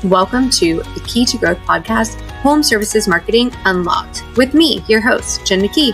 Welcome to the Kee To Growth Podcast, Home Services Marketing Unlocked, with me, your host, Jen McKee.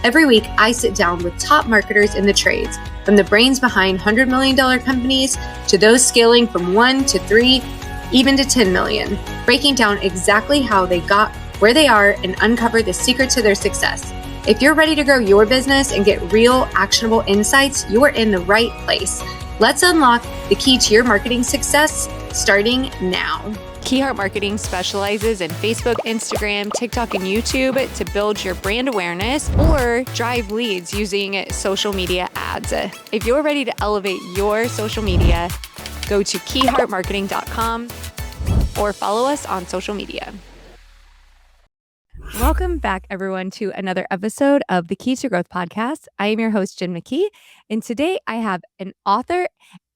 Every week, I sit down with top marketers in the trades, from the brains behind $100 million companies to those scaling from 1 to 3, even to 10 million, breaking down exactly how they got where they are and uncover the secret to their success. If you're ready to grow your business and get real, actionable insights, you're in the right place. Let's unlock the key to your marketing success, starting now. Key Marketing specializes in Facebook, Instagram, TikTok, and YouTube to build your brand awareness or drive leads using social media ads. If you're ready to elevate your social media, go to keyheartmarketing.com or follow us on social media. Welcome back, everyone, to another episode of the Kee To Growth Podcast. I am your host, Jen McKee, and today I have an author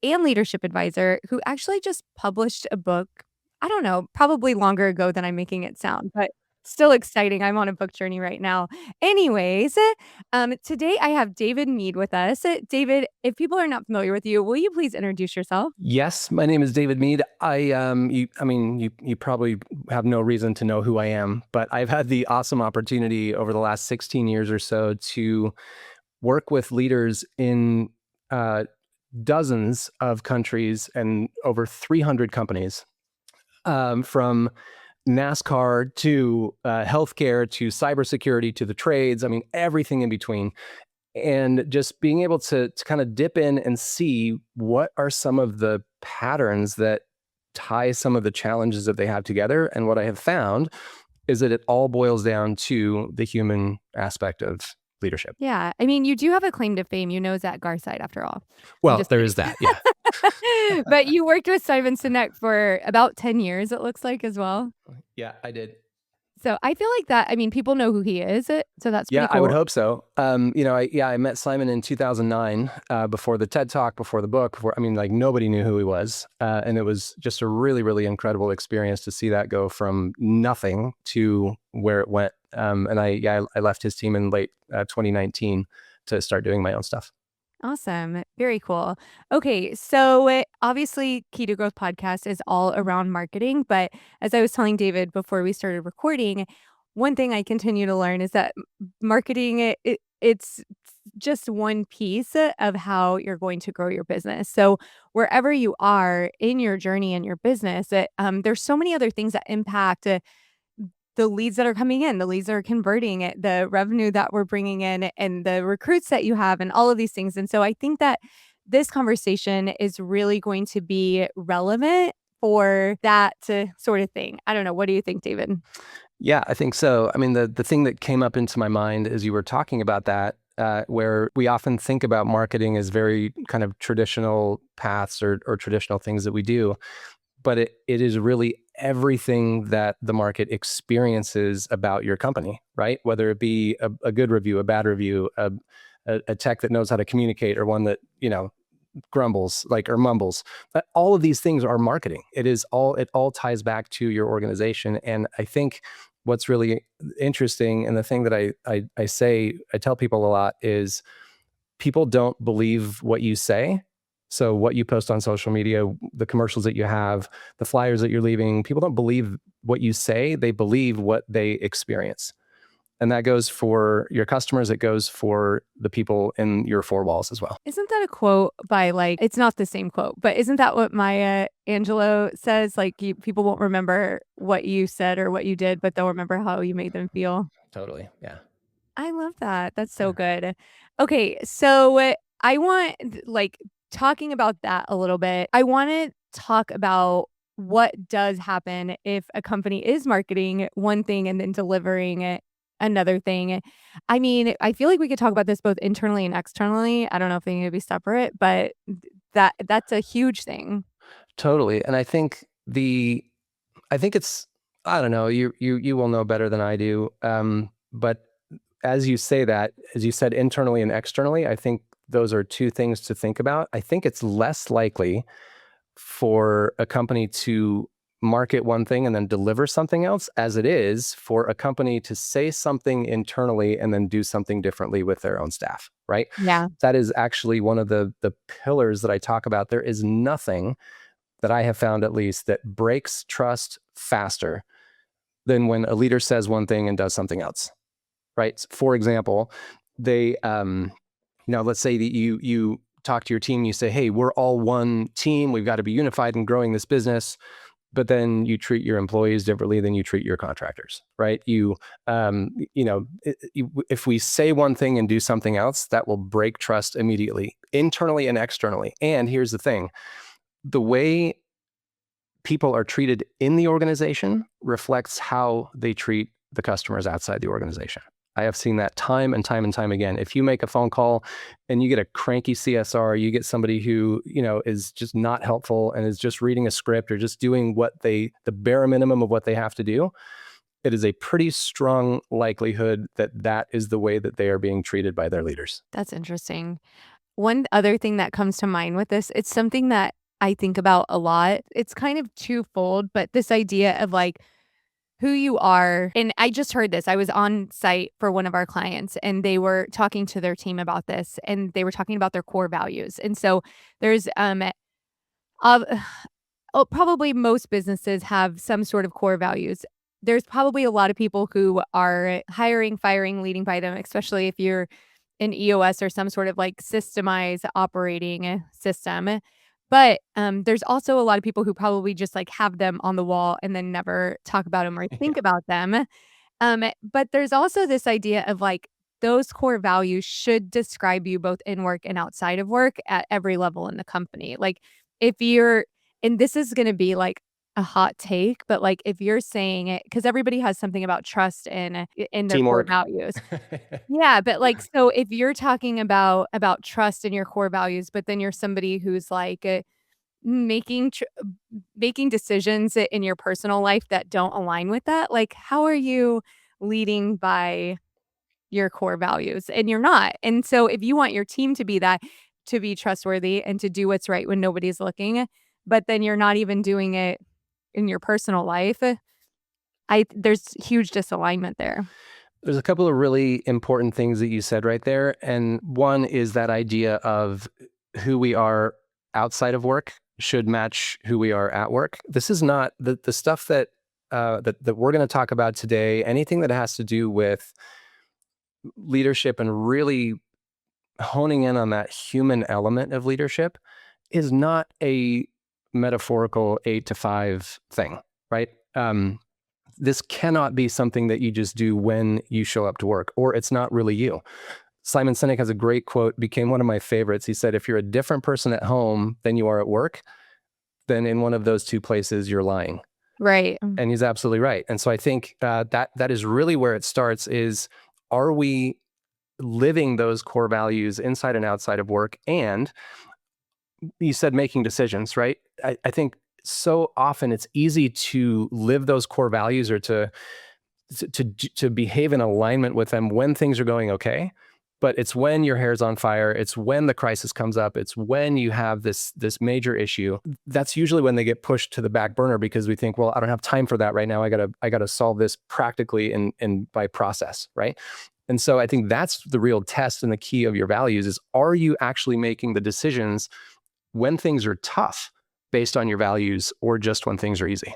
and leadership advisor who actually just published a book, I don't know, probably longer ago than I'm making it sound, but still exciting. I'm on a book journey right now. Anyways, today I have David Mead with us. David, if people are not familiar with you, will you please introduce yourself? Yes, my name is David Mead. You probably have no reason to know who I am, but I've had the awesome opportunity over the last 16 years or so to work with leaders in dozens of countries and over 300 companies, from NASCAR to healthcare to cybersecurity to the trades. I mean, everything in between. And just being able to kind of dip in and see what are some of the patterns that tie some of the challenges that they have together. And what I have found is that it all boils down to the human aspect of leadership. Yeah. I mean, you do have a claim to fame. You know Zach Garside, after all. Well, there is that, yeah. But you worked with Simon Sinek for about 10 years, it looks like, as well. Yeah, I did. So I feel like that, I mean, people know who he is. So that's pretty cool. I would hope so. I met Simon in 2009, before the TED Talk, before the book, nobody knew who he was. And it was just a really, really incredible experience to see that go from nothing to where it went. I left his team in late 2019 to start doing my own stuff. Awesome. Very cool. Okay. So obviously Kee To Growth Podcast is all around marketing, but as I was telling David before we started recording, one thing I continue to learn is that marketing, it's just one piece of how you're going to grow your business. So wherever you are in your journey in your business, there's so many other things that impact the leads that are coming in, the leads that are converting, the revenue that we're bringing in, and the recruits that you have, and all of these things. And so I think that this conversation is really going to be relevant for that sort of thing. I don't know. What do you think, David? Yeah, I think so. I mean, the thing that came up into my mind as you were talking about that, where we often think about marketing as very kind of traditional paths or traditional things that we do, but it is really everything that the market experiences about your company, right? Whether it be a good review, a bad review, a tech that knows how to communicate, or one that, grumbles or mumbles. But all of these things are marketing. It all ties back to your organization. And I think what's really interesting, and the thing that I tell people a lot, is people don't believe what you say. So what you post on social media, the commercials that you have, the flyers that you're leaving, people don't believe what you say. They believe what they experience. And that goes for your customers. It goes for the people in your four walls as well. Isn't that a quote by it's not the same quote, but isn't that what Maya Angelou says? People won't remember what you said or what you did, but they'll remember how you made them feel. Totally. Yeah. I love that. That's so good. Okay. So I want talking about that a little bit, I want to talk about what does happen if a company is marketing one thing and then delivering another thing. I mean, I feel like we could talk about this both internally and externally. I don't know if they need to be separate, but that's a huge thing. Totally. And I think it's, I don't know, you will know better than I do. But as you say that, as you said, internally and externally, I think those are two things to think about. I think it's less likely for a company to market one thing and then deliver something else, as it is for a company to say something internally and then do something differently with their own staff, right? Yeah. That is actually one of the pillars that I talk about. There is nothing that I have found, at least, that breaks trust faster than when a leader says one thing and does something else, right? For example, they, let's say that you talk to your team, you say, hey, we're all one team. We've got to be unified in growing this business. But then you treat your employees differently than you treat your contractors, right? If we say one thing and do something else, that will break trust immediately, internally and externally. And here's the thing, the way people are treated in the organization reflects how they treat the customers outside the organization. I have seen that time and time and time again. If you make a phone call and you get a cranky CSR, you get somebody who, is just not helpful and is just reading a script or just doing the bare minimum of what they have to do, it is a pretty strong likelihood that is the way that they are being treated by their leaders. That's interesting. One other thing that comes to mind with this, it's something that I think about a lot. It's kind of twofold, but this idea of like who you are. And I just heard this. I was on site for one of our clients and they were talking to their team about this and they were talking about their core values. And so there's probably most businesses have some sort of core values. There's probably a lot of people who are hiring, firing, leading by them, especially if you're in EOS or some sort of like systemized operating system. But there's also a lot of people who probably just like have them on the wall and then never talk about them or think about them. But there's also this idea of like those core values should describe you both in work and outside of work at every level in the company. Like if you're, and this is going to be like a hot take, but like if you're saying it, because everybody has something about trust in their Teamwork. core values. Yeah, but like, so if you're talking about trust in your core values, but then you're somebody who's like making decisions in your personal life that don't align with that, like how are you leading by your core values? And you're not. And so if you want your team to be that, to be trustworthy and to do what's right when nobody's looking, but then you're not even doing it in your personal life, there's huge disalignment there. There's a couple of really important things that you said right there. And one is that idea of who we are outside of work should match who we are at work. This is not the stuff that we're going to talk about today. Anything that has to do with leadership and really honing in on that human element of leadership is not a metaphorical 8 to 5 thing, right? This cannot be something that you just do when you show up to work, or it's not really you. Simon Sinek has a great quote, became one of my favorites. He said, if you're a different person at home than you are at work, then in one of those two places, you're lying. Right. And he's absolutely right. And so I think that is really where it starts is, are we living those core values inside and outside of work? And you said making decisions, right? I think so often it's easy to live those core values or to behave in alignment with them when things are going okay. But it's when your hair's on fire, it's when the crisis comes up, it's when you have this major issue. That's usually when they get pushed to the back burner because we think, well, I don't have time for that right now. I gotta solve this practically and by process, right? And so I think that's the real test and the key of your values is, are you actually making the decisions when things are tough based on your values or just when things are easy?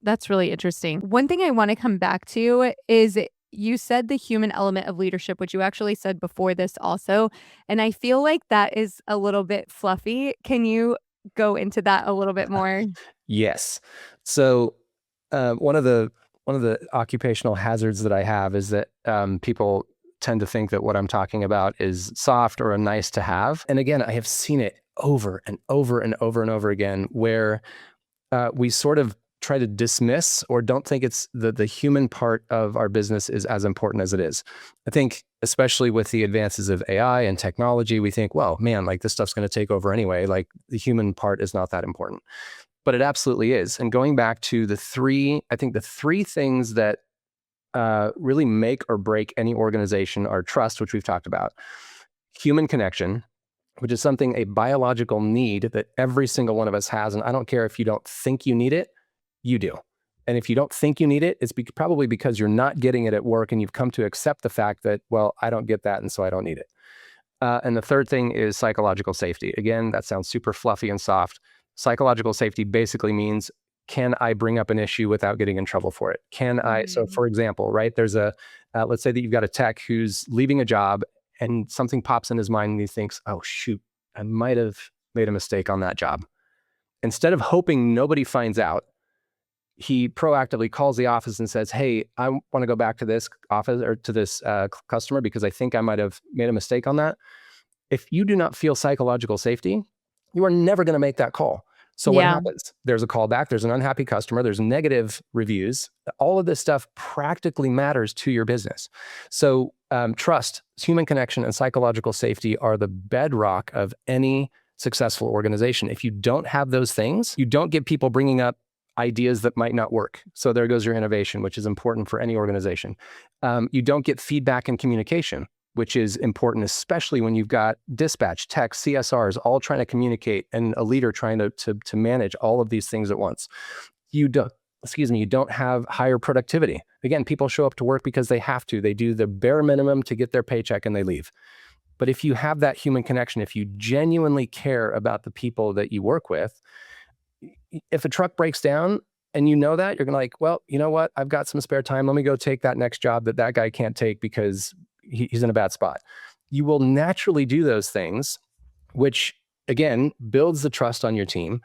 That's really interesting. One thing I want to come back to is you said the human element of leadership, which you actually said before this also. And I feel like that is a little bit fluffy. Can you go into that a little bit more? Yes. So one of the occupational hazards that I have is that people tend to think that what I'm talking about is soft or a nice to have. And again, I have seen it over and over and over and over again where we sort of try to dismiss or don't think it's the human part of our business is as important as it is. I think especially with the advances of AI and technology, we think, well, man, like this stuff's going to take over anyway. Like the human part is not that important, but it absolutely is. And going back to the three things that really make or break any organization are trust, which we've talked about, human connection, which is something, a biological need that every single one of us has. And I don't care if you don't think you need it, you do. And if you don't think you need it, it's probably because you're not getting it at work and you've come to accept the fact that, well, I don't get that and so I don't need it. And the third thing is psychological safety. Again, that sounds super fluffy and soft. Psychological safety basically means, can I bring up an issue without getting in trouble for it? Can I? So for example, right, there's let's say that you've got a tech who's leaving a job and something pops in his mind and he thinks, oh, shoot, I might have made a mistake on that job. Instead of hoping nobody finds out, he proactively calls the office and says, hey, I want to go back to this office or to this customer because I think I might have made a mistake on that. If you do not feel psychological safety, you are never going to make that call. So what happens? There's a callback, there's an unhappy customer, there's negative reviews. All of this stuff practically matters to your business. So trust, human connection, and psychological safety are the bedrock of any successful organization. If you don't have those things, you don't get people bringing up ideas that might not work. So there goes your innovation, which is important for any organization. You don't get feedback and communication, which is important, especially when you've got dispatch, tech, CSRs, all trying to communicate, and a leader trying to manage all of these things at once. You don't have higher productivity. Again, people show up to work because they have to. They do the bare minimum to get their paycheck and they leave. But if you have that human connection, if you genuinely care about the people that you work with, if a truck breaks down and you know that, you're going to like, well, you know what? I've got some spare time. Let me go take that next job that guy can't take because he's in a bad spot. You will naturally do those things, which again, builds the trust on your team,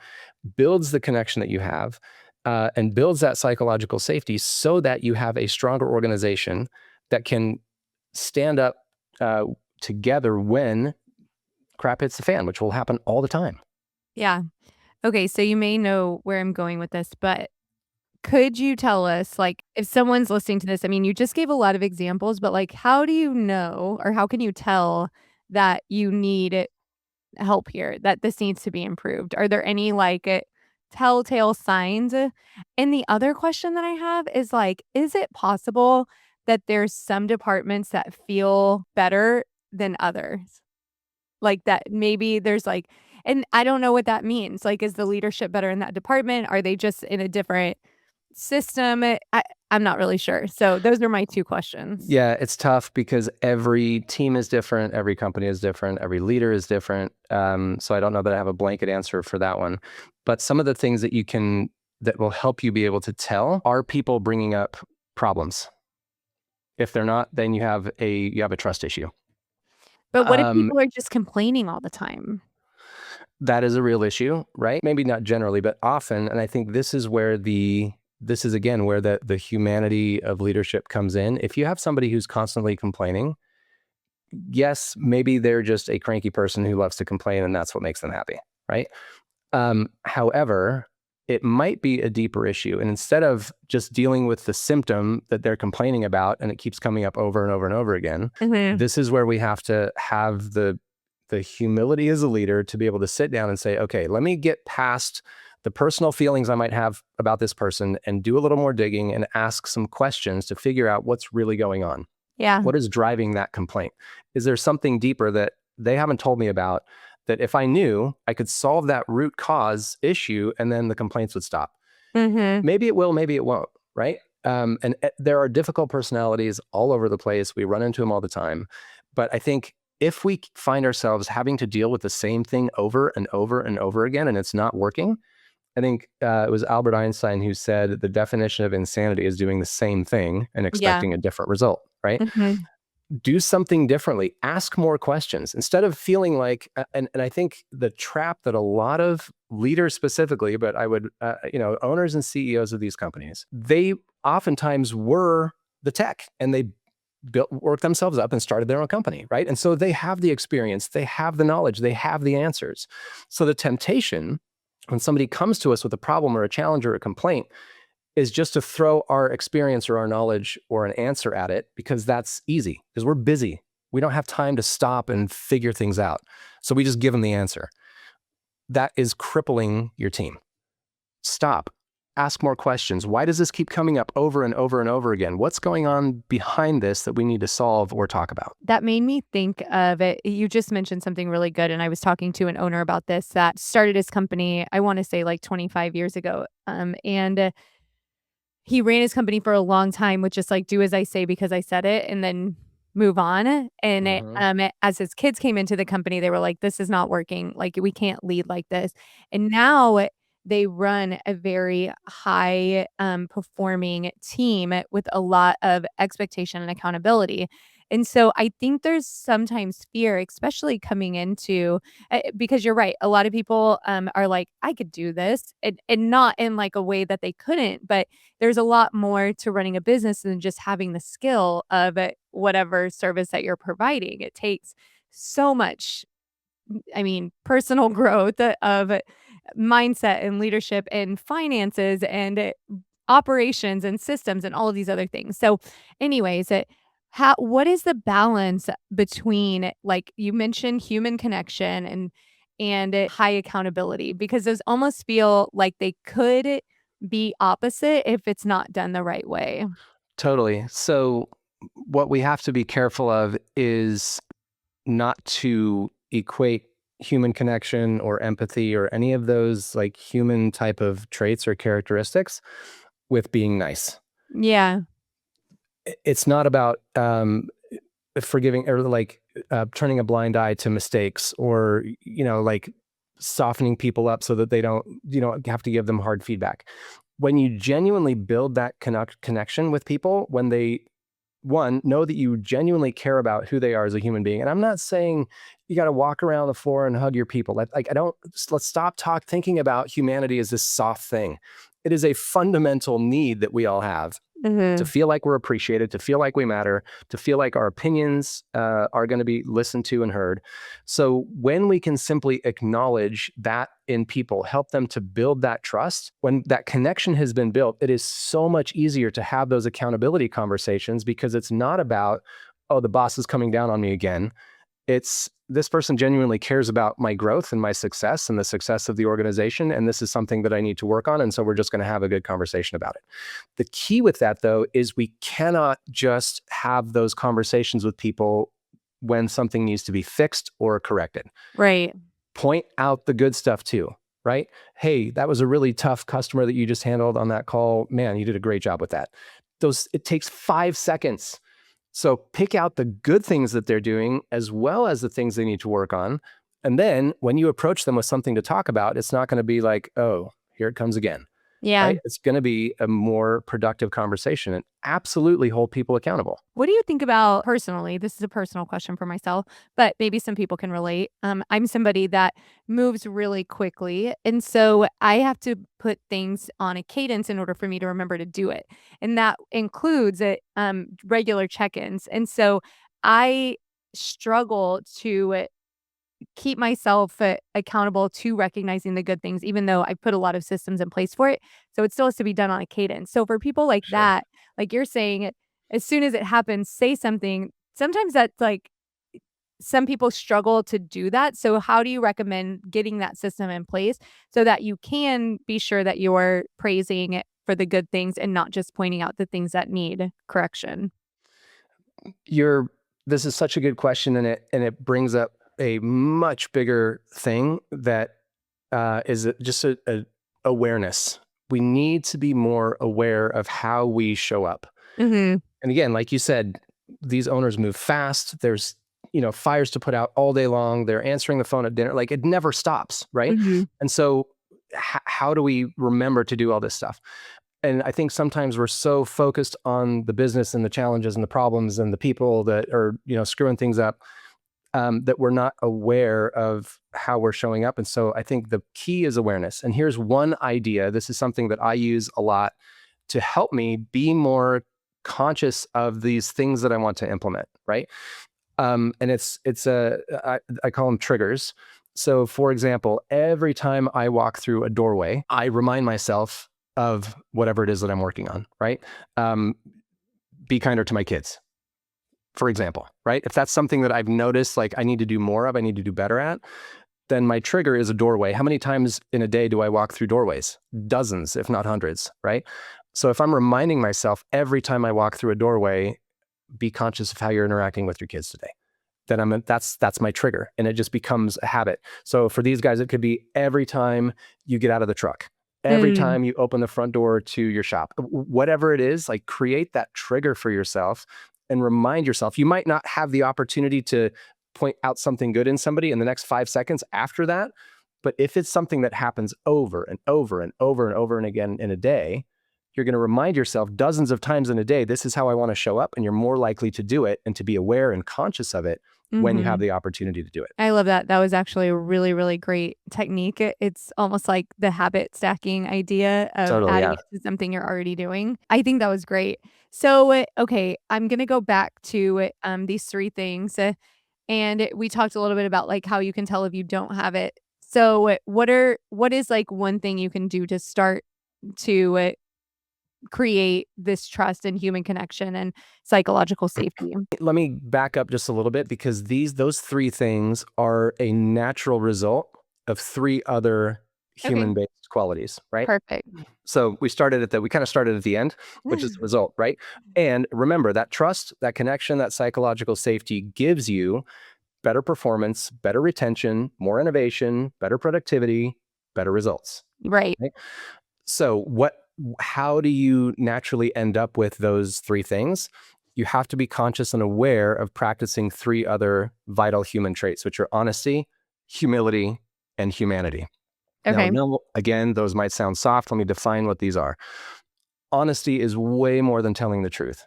builds the connection that you have, and builds that psychological safety so that you have a stronger organization that can stand up together when crap hits the fan, which will happen all the time. Yeah. Okay, so you may know where I'm going with this, but could you tell us, like, if someone's listening to this, I mean, you just gave a lot of examples, but like, how do you know, or how can you tell that you need help here, that this needs to be improved? Are there any like telltale signs? And the other question that I have is like, is it possible that there's some departments that feel better than others? Like that maybe there's like, and I don't know what that means. Like, is the leadership better in that department? Are they just in a different system? I'm not really sure. So those are my two questions. Yeah, it's tough because every team is different, every company is different, every leader is different. So I don't know that I have a blanket answer for that one. But some of the things that will help you be able to tell, are people bringing up problems? If they're not, then you have a trust issue. But what if people are just complaining all the time? That is a real issue, right? Maybe not generally, but often. And I think this is where the humanity of leadership comes in. If you have somebody who's constantly complaining, yes, maybe they're just a cranky person who loves to complain and that's what makes them happy, right? However, it might be a deeper issue. And instead of just dealing with the symptom that they're complaining about, and it keeps coming up over and over and over again, this is where we have to have the humility as a leader to be able to sit down and say, okay, let me get past the personal feelings I might have about this person and do a little more digging and ask some questions to figure out what's really going on. Yeah. What is driving that complaint? Is there something deeper that they haven't told me about, that if I knew, I could solve that root cause issue and then the complaints would stop? Maybe it will, maybe it won't, right? And there are difficult personalities all over the place. We run into them all the time. But I think if we find ourselves having to deal with the same thing over and over and over again, and it's not working, I think it was Albert Einstein who said the definition of insanity is doing the same thing and expecting a different result, right? Do something differently. Ask more questions instead of feeling like, and I think the trap that a lot of leaders specifically, but I would, owners and CEOs of these companies, they oftentimes were the tech and they worked themselves up and started their own company, right? And so they have the experience, they have the knowledge, they have the answers. So the temptation when somebody comes to us with a problem or a challenge or a complaint is just to throw our experience or our knowledge or an answer at it, because that's easy, because we're busy. We don't have time to stop and figure things out. So we just give them the answer. That is crippling your team. Stop. Ask more questions. Why does this keep coming up over and over and over again? What's going on behind this that we need to solve or talk about? That made me think of it. You just mentioned something really good. And I was talking to an owner about this that started his company, I want to say like 25 years ago. And he ran his company for a long time with just like, do as I say because I said it. And then move on. And Mhm. as his kids came into the company, they were like, this is not working. Like, we can't lead like this. And now they run a very high performing team with a lot of expectation and accountability. And so I think there's sometimes fear, especially coming into because you're right. A lot of people are like, I could do this, and not in like a way that they couldn't, but there's a lot more to running a business than just having the skill of whatever service that you're providing. It takes so much, I mean, personal growth of mindset and leadership and finances and operations and systems and all of these other things. So, anyways, what is the balance between, like you mentioned, human connection and high accountability? Because those almost feel like they could be opposite if it's not done the right way. Totally. So what we have to be careful of is not to equate human connection or empathy or any of those like human type of traits or characteristics with being nice. Yeah. It's not about forgiving or like turning a blind eye to mistakes or, like softening people up so that they don't, have to give them hard feedback. When you genuinely build that connection with people, when they, one, know that you genuinely care about who they are as a human being. And I'm not saying you got to walk around the floor and hug your people. Let's stop thinking about humanity as this soft thing. It is a fundamental need that we all have to feel like we're appreciated, to feel like we matter, to feel like our opinions are going to be listened to and heard. So when we can simply acknowledge that in people, help them to build that trust, when that connection has been built, it is so much easier to have those accountability conversations because it's not about, oh, the boss is coming down on me again. It's this person genuinely cares about my growth and my success and the success of the organization. And this is something that I need to work on. And so we're just going to have a good conversation about it. The key with that, though, is we cannot just have those conversations with people when something needs to be fixed or corrected. Right. Point out the good stuff too, right? Hey, that was a really tough customer that you just handled on that call. Man, you did a great job with that. It takes 5 seconds. So pick out the good things that they're doing as well as the things they need to work on. And then when you approach them with something to talk about, it's not going to be like, oh, here it comes again, Yeah. right? It's going to be a more productive conversation and absolutely hold people accountable. What do you think about personally? This is a personal question for myself, but maybe some people can relate. I'm somebody that moves really quickly. And so I have to put things on a cadence in order for me to remember to do it. And that includes regular check ins. And so I struggle to keep myself accountable to recognizing the good things, even though I put a lot of systems in place for it. So it still has to be done on a cadence. So for people like Sure. that, like you're saying, as soon as it happens, say something. Sometimes that's like some people struggle to do that. So how do you recommend getting that system in place so that you can be sure that you're praising it for the good things and not just pointing out the things that need correction? This is such a good question, and it brings up a much bigger thing that is just a awareness. We need to be more aware of how we show up. Mm-hmm. And again, like you said, these owners move fast. There's, fires to put out all day long. They're answering the phone at dinner. Like it never stops, right? Mm-hmm. And so how do we remember to do all this stuff? And I think sometimes we're so focused on the business and the challenges and the problems and the people that are, screwing things up, that we're not aware of how we're showing up. And so I think the key is awareness. And here's one idea. This is something that I use a lot to help me be more conscious of these things that I want to implement, right? And I call them triggers. So for example, every time I walk through a doorway, I remind myself of whatever it is that I'm working on, right? Be kinder to my kids, for example, right? If that's something that I've noticed, like I need to do more of, I need to do better at, then my trigger is a doorway. How many times in a day do I walk through doorways? Dozens, if not hundreds, right? So if I'm reminding myself every time I walk through a doorway, be conscious of how you're interacting with your kids today, then that's my trigger, and it just becomes a habit. So for these guys, it could be every time you get out of the truck, every time you open the front door to your shop, whatever it is, like create that trigger for yourself. and remind yourself. You might not have the opportunity to point out something good in somebody in the next 5 seconds after that. But if it's something that happens over and over and over and over and again in a day, you're going to remind yourself dozens of times in a day, this is how I want to show up. And you're more likely to do it and to be aware and conscious of it when you have the opportunity to do it. I love that. That was actually a really, really great technique. It's almost like the habit stacking idea of adding it to something you're already doing. I think that was great. So, okay, I'm going to go back to these 3 things. And we talked a little bit about like how you can tell if you don't have it. So what is like one thing you can do to start to create this trust and human connection and psychological safety? Let me back up just a little bit, because those 3 things are a natural result of 3 other human-based qualities, right? Perfect. So we kind of started at the end, which is the result, right? And remember that trust, that connection, that psychological safety gives you better performance, better retention, more innovation, better productivity, better results. Right. So how do you naturally end up with those 3 things? You have to be conscious and aware of practicing 3 other vital human traits, which are honesty, humility, and humanity. Okay. Now, again, those might sound soft. Let me define what these are. Honesty is way more than telling the truth.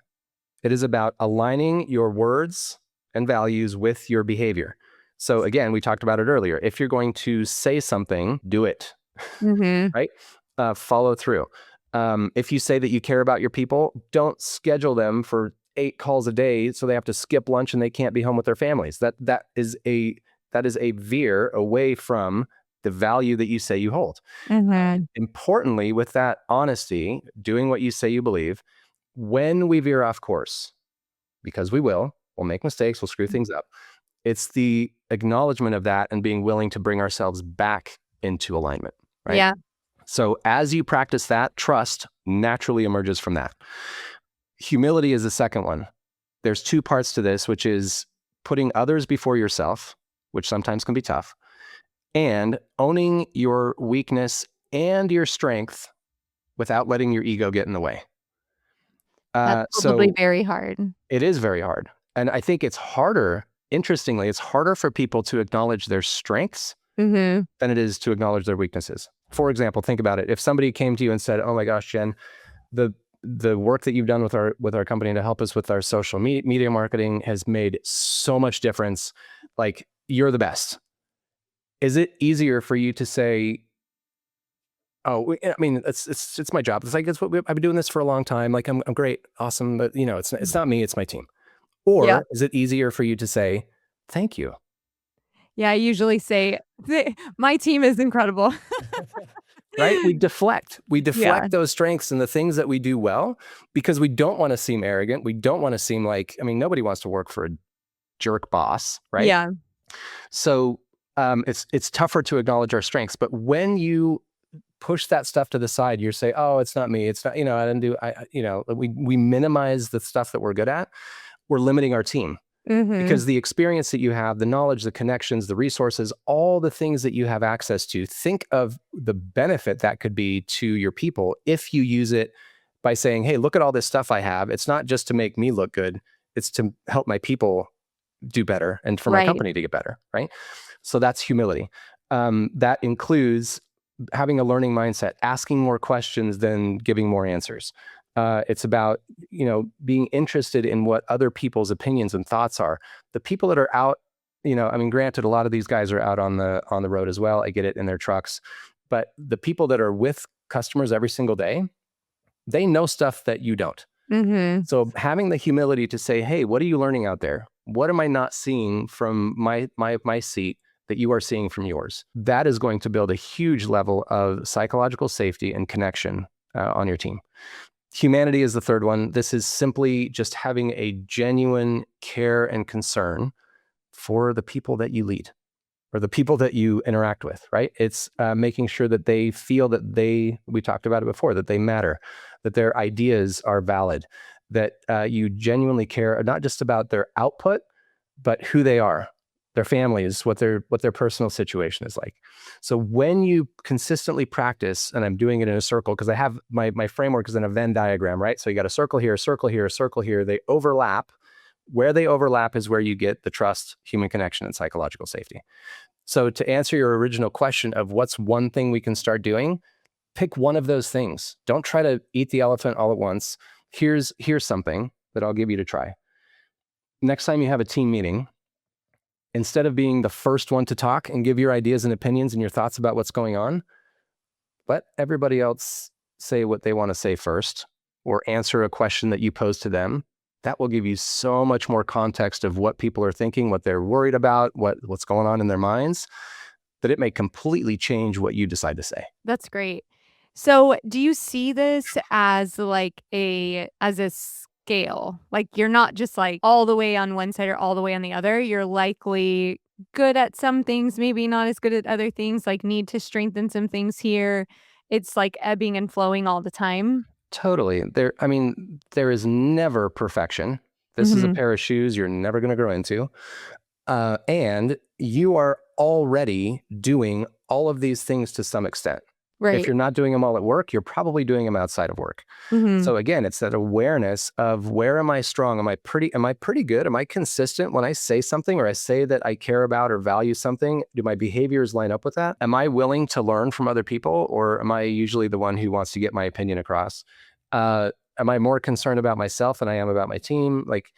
It is about aligning your words and values with your behavior. So again, we talked about it earlier. If you're going to say something, do it, right? Follow through. If you say that you care about your people, don't schedule them for 8 calls a day so they have to skip lunch and they can't be home with their families. That is a veer away from the value that you say you hold. Importantly, with that honesty, doing what you say you believe, when we veer off course, because we'll make mistakes, we'll screw things up. It's the acknowledgement of that and being willing to bring ourselves back into alignment, right? Yeah. So as you practice that, trust naturally emerges from that. Humility is the second one. There's 2 parts to this, which is putting others before yourself, which sometimes can be tough, and owning your weakness and your strength without letting your ego get in the way. That's probably very hard. It is very hard. And I think it's harder, interestingly, it's harder for people to acknowledge their strengths than it is to acknowledge their weaknesses. For example, think about it. If somebody came to you and said, "Oh my gosh, Jen, the work that you've done with our company to help us with our social media marketing has made so much difference. Like, you're the best." Is it easier for you to say, "Oh, I mean, it's my job. It's like, I've been doing this for a long time. Like, I'm great, awesome, but it's not me, it's my team." Or is it easier for you to say, "Thank you"? Yeah, I usually say, my team is incredible. Right? We deflect those strengths and the things that we do well, because we don't want to seem arrogant. We don't want to seem like, nobody wants to work for a jerk boss, right? Yeah. So it's tougher to acknowledge our strengths. But when you push that stuff to the side, you say, "Oh, it's not me. It's not, I didn't do, we minimize the stuff that we're good at. We're limiting our team. Because the experience that you have, the knowledge, the connections, the resources, all the things that you have access to, think of the benefit that could be to your people if you use it by saying, "Hey, look at all this stuff I have. It's not just to make me look good. It's to help my people do better and for my company to get better," right? So that's humility. That includes having a learning mindset, asking more questions than giving more answers. It's about, being interested in what other people's opinions and thoughts are. The people that are out, granted, a lot of these guys are out on the road as well. I get it, in their trucks. But the people that are with customers every single day, they know stuff that you don't. So having the humility to say, "Hey, what are you learning out there? What am I not seeing from my seat that you are seeing from yours?" That is going to build a huge level of psychological safety and connection on your team. Humanity is the third one. This is simply just having a genuine care and concern for the people that you lead or the people that you interact with, right? It's making sure that they feel that we talked about it before, that they matter, that their ideas are valid, that you genuinely care not just about their output, but who they are, their families, what their personal situation is like. So when you consistently practice, and I'm doing it in a circle because I have my framework is in a Venn diagram, right? So you got a circle here, a circle here, a circle here. They overlap Where they overlap is where you get the trust, human connection, and psychological safety. So to answer your original question of what's one thing we can start doing, pick one of those things. Don't try to eat the elephant all at once. Here's something that I'll give you to try. Next time you have a team meeting, instead of being the first one to talk and give your ideas and opinions and your thoughts about what's going on, let everybody else say what they want to say first, or answer a question that you pose to them. That will give you so much more context of what people are thinking, what they're worried about, what's going on in their minds, that it may completely change what you decide to say. That's great. So do you see this as like as a scale? Like you're not just like all the way on one side or all the way on the other. You're likely good at some things, maybe not as good at other things, like need to strengthen some things here. It's like ebbing and flowing all the time. Totally. There is never perfection. This is a pair of shoes you're never going to grow into. And you are already doing all of these things to some extent. Right. If you're not doing them all at work, you're probably doing them outside of work. So again, it's that awareness of where am I strong? Am I pretty good? Am I consistent when I say something or I say that I care about or value something? Do my behaviors line up with that? Am I willing to learn from other people, or am I usually the one who wants to get my opinion across? Am I more concerned about myself than I am about my team? Like,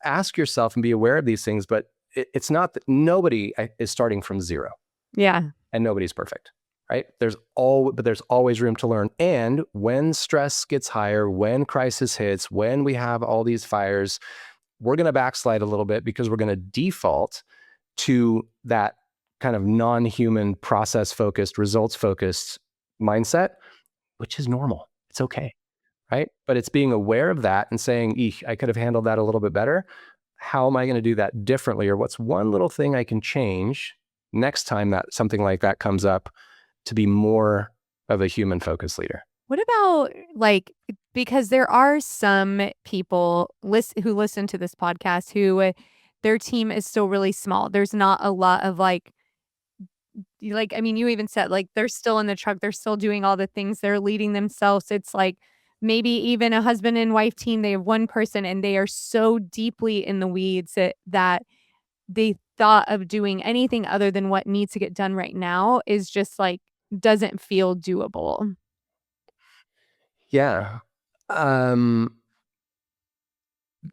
ask yourself and be aware of these things, but it's not that nobody is starting from zero. Yeah. And nobody's perfect. Right? There's always room to learn. And when stress gets higher, when crisis hits, when we have all these fires, we're going to backslide a little bit because we're going to default to that kind of non-human, process-focused, results-focused mindset, which is normal. It's okay. Right? But it's being aware of that and saying, eek, I could have handled that a little bit better. How am I going to do that differently? Or what's one little thing I can change next time that something like that comes up, to be more of a human-focused leader? What about because there are some people who listen to this podcast who their team is still really small. There's not a lot of you even said they're still in the truck. They're still doing all the things. They're leading themselves. It's like maybe even a husband and wife team. They have one person and they are so deeply in the weeds that the thought of doing anything other than what needs to get done right now is just doesn't feel doable. Yeah. How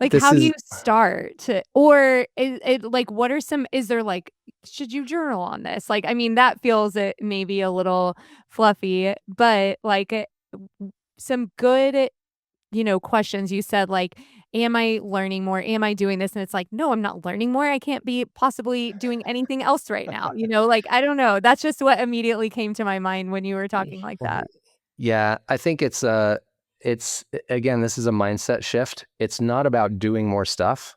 do you start? Or is it what are is there should you journal on this? That feels maybe a little fluffy, but some good, questions. You said am I learning more? Am I doing this? And it's no, I'm not learning more. I can't be possibly doing anything else right now. I don't know. That's just what immediately came to my mind when you were talking like that. Yeah, I think it's again, this is a mindset shift. It's not about doing more stuff.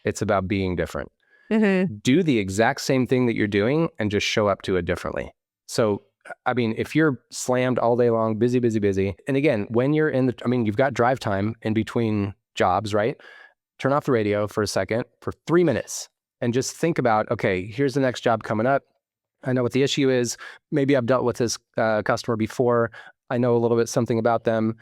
It's about being different. Do the exact same thing that you're doing and just show up to it differently. So, if you're slammed all day long, busy, and again, when you're you've got drive time in between jobs, right? Turn off the radio for a second, for 3 minutes, and just think about, okay, here's the next job coming up. I know what the issue is. Maybe I've dealt with this customer before. I know a little bit something about them.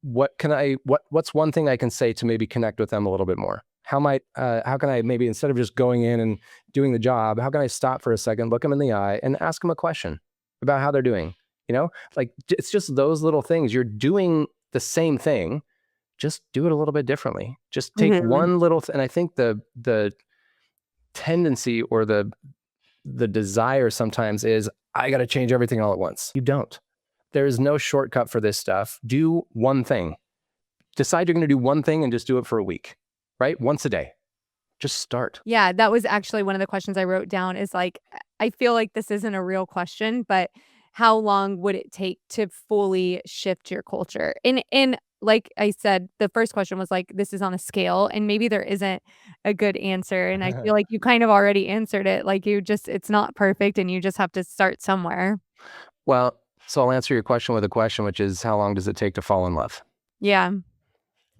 What's one thing I can say to maybe connect with them a little bit more? How can I maybe, instead of just going in and doing the job, how can I stop for a second, look them in the eye and ask them a question about how they're doing? It's just those little things. You're doing the same thing, just do it a little bit differently. Just take one little and I think the tendency or the desire sometimes is, I got to change everything all at once. You don't. There is no shortcut for this stuff. Do one thing. Decide you're going to do one thing and just do it for a week, right? Once a day. Just start. Yeah, that was actually one of the questions I wrote down is I feel like this isn't a real question, but how long would it take to fully shift your culture? And like I said, the first question was this is on a scale, and maybe there isn't a good answer. And I feel like you kind of already answered it. It's not perfect and you just have to start somewhere. Well, so I'll answer your question with a question, which is, how long does it take to fall in love? Yeah.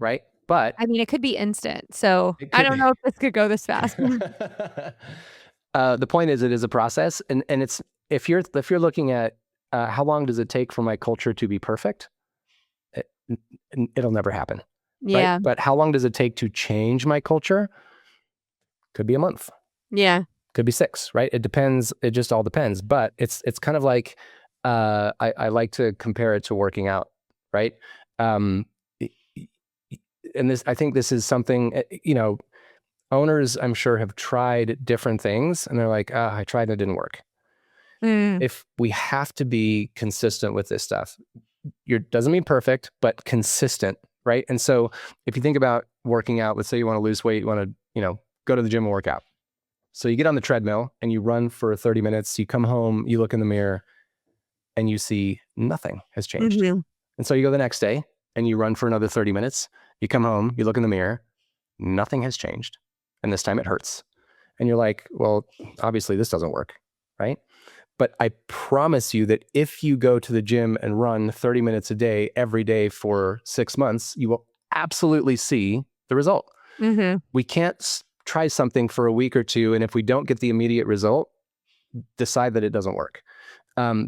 Right? But it could be instant. So I don't know if this could go this fast. The point is, it is a process. And it's, if you're looking at how long does it take for my culture to be perfect, it'll never happen. Yeah. Right? But how long does it take to change my culture? Could be a month. Yeah. Could be 6, right? It depends. It just all depends. But it's kind of like, I like to compare it to working out, right? And I think this is something, owners, I'm sure, have tried different things and they're like, I tried and it didn't work. If we have to be consistent with this stuff, doesn't mean perfect, but consistent, right? And so if you think about working out, let's say you want to lose weight, you want to, go to the gym and work out. So you get on the treadmill and you run for 30 minutes, you come home, you look in the mirror and you see nothing has changed. And so you go the next day and you run for another 30 minutes, you come home, you look in the mirror, nothing has changed. And this time it hurts. And you're like, well, obviously this doesn't work, right? But I promise you that if you go to the gym and run 30 minutes a day, every day for 6 months, you will absolutely see the result. We can't try something for a week or two, and if we don't get the immediate result, decide that it doesn't work.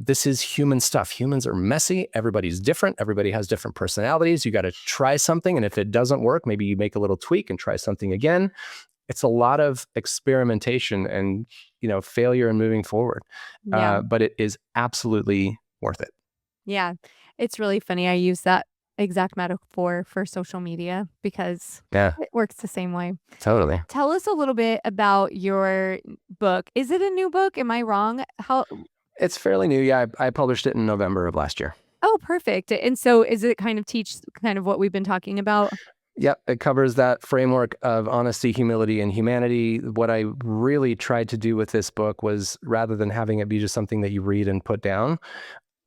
This is human stuff. Humans are messy. Everybody's different. Everybody has different personalities. You got to try something, and if it doesn't work, maybe you make a little tweak and try something again. It's a lot of experimentation and, failure and moving forward. But it is absolutely worth it. Yeah. It's really funny. I use that exact metaphor for social media because it works the same way. Totally. Tell us a little bit about your book. Is it a new book? Am I wrong? It's fairly new. Yeah, I published it in November of last year. Oh, perfect. And so is it kind of what we've been talking about? Yep, it covers that framework of honesty, humility, and humanity. What I really tried to do with this book was, rather than having it be just something that you read and put down,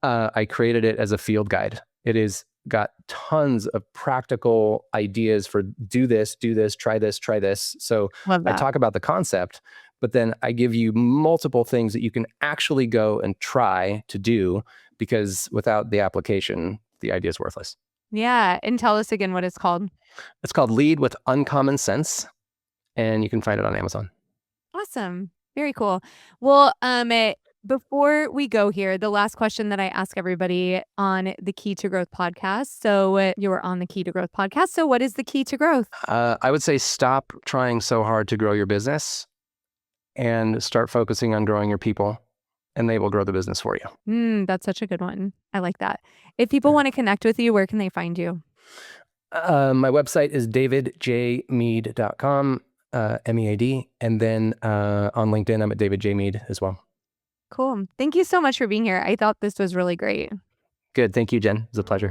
I created it as a field guide. It is got tons of practical ideas for do this, try this. So I talk about the concept, but then I give you multiple things that you can actually go and try to do, because without the application, the idea is worthless. Yeah. And tell us again what it's called. It's called Lead with Uncommon Sense, and you can find it on Amazon. Awesome. Very cool. Well, before we go here, the last question that I ask everybody on the Kee To Growth podcast. So you were on the Kee To Growth podcast. So what is the key to growth? I would say stop trying so hard to grow your business and start focusing on growing your people, and they will grow the business for you. That's such a good one. I like that. If people want to connect with you, where can they find you? My website is davidjmead.com, MEAD. And then on LinkedIn, I'm at David J. Mead as well. Cool. Thank you so much for being here. I thought this was really great. Good. Thank you, Jen. It was a pleasure.